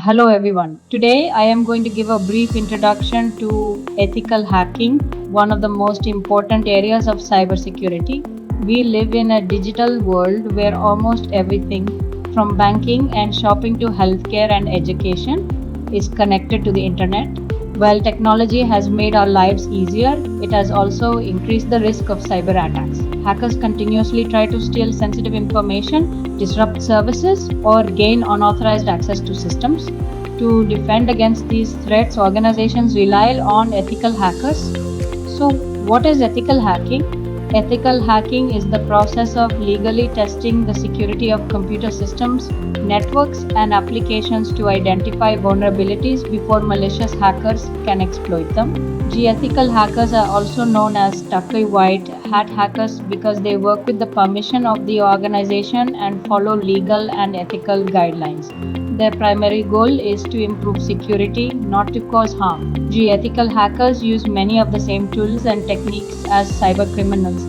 Hello everyone. Today I am going to give a brief introduction to ethical hacking, one of the most important areas of cybersecurity. We live in a digital world where almost everything from banking and shopping to healthcare and education is connected to the internet. While technology has made our lives easier, it has also increased the risk of cyber attacks. Hackers continuously try to steal sensitive information, disrupt services, or gain unauthorized access to systems. To defend against these threats, organizations rely on ethical hackers. So, what is ethical hacking? Ethical hacking is the process of legally testing the security of computer systems, networks, and applications to identify vulnerabilities before malicious hackers can exploit them. Ethical hackers are also known as Tucker White hat hackers because they work with the permission of the organization and follow legal and ethical guidelines. Their primary goal is to improve security, not to cause harm. Ethical hackers use many of the same tools and techniques as cyber criminals.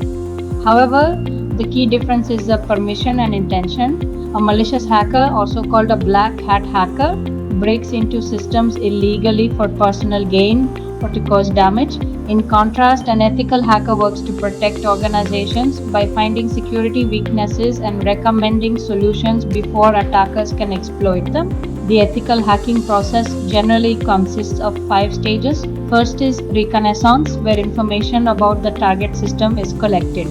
However, the key difference is the permission and intention. A malicious hacker, also called a black hat hacker, breaks into systems illegally for personal gain or to cause damage. In contrast, an ethical hacker works to protect organizations by finding security weaknesses and recommending solutions before attackers can exploit them. The ethical hacking process generally consists of 5 stages. First is reconnaissance, where information about the target system is collected.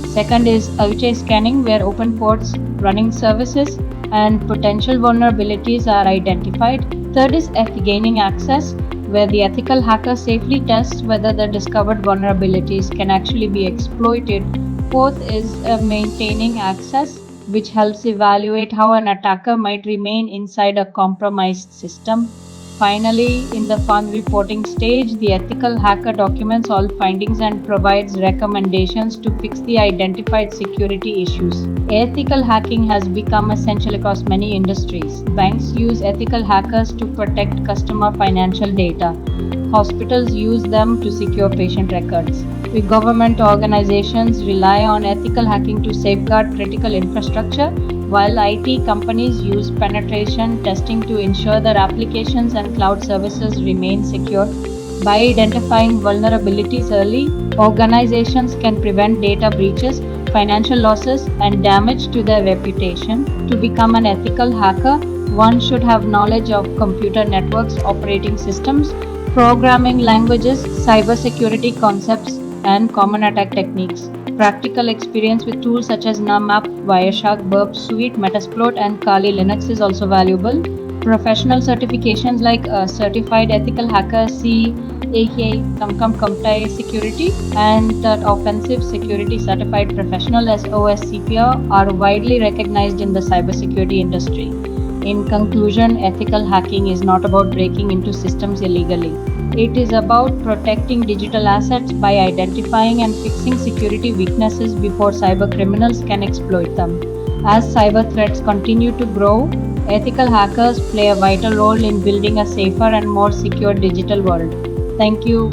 Second is AUCHE scanning, where open ports, running services, and potential vulnerabilities are identified. Third is gaining access, where the ethical hacker safely tests whether the discovered vulnerabilities can actually be exploited. Fourth is maintaining access, which helps evaluate how an attacker might remain inside a compromised system. Finally, in the fun reporting stage, the ethical hacker documents all findings and provides recommendations to fix the identified security issues. Ethical hacking has become essential across many industries. Banks use ethical hackers to protect customer financial data. Hospitals use them to secure patient records. Government organizations rely on ethical hacking to safeguard critical infrastructure, while IT companies use penetration testing to ensure their applications and cloud services remain secure. By identifying vulnerabilities early, organizations can prevent data breaches, financial losses, and damage to their reputation. To become an ethical hacker, one should have knowledge of computer networks, operating systems, programming languages, cybersecurity concepts, and common attack techniques. Practical experience with tools such as NumApp, Wireshark, Burp Suite, Metasploit, and Kali Linux is also valuable. Professional certifications like Certified Ethical Hacker C, aka ComTIE Security, and the Offensive Security Certified Professional as OSCPR are widely recognized in the cybersecurity industry. In conclusion, ethical hacking is not about breaking into systems illegally. It is about protecting digital assets by identifying and fixing security weaknesses before cyber criminals can exploit them. As cyber threats continue to grow, ethical hackers play a vital role in building a safer and more secure digital world. Thank you.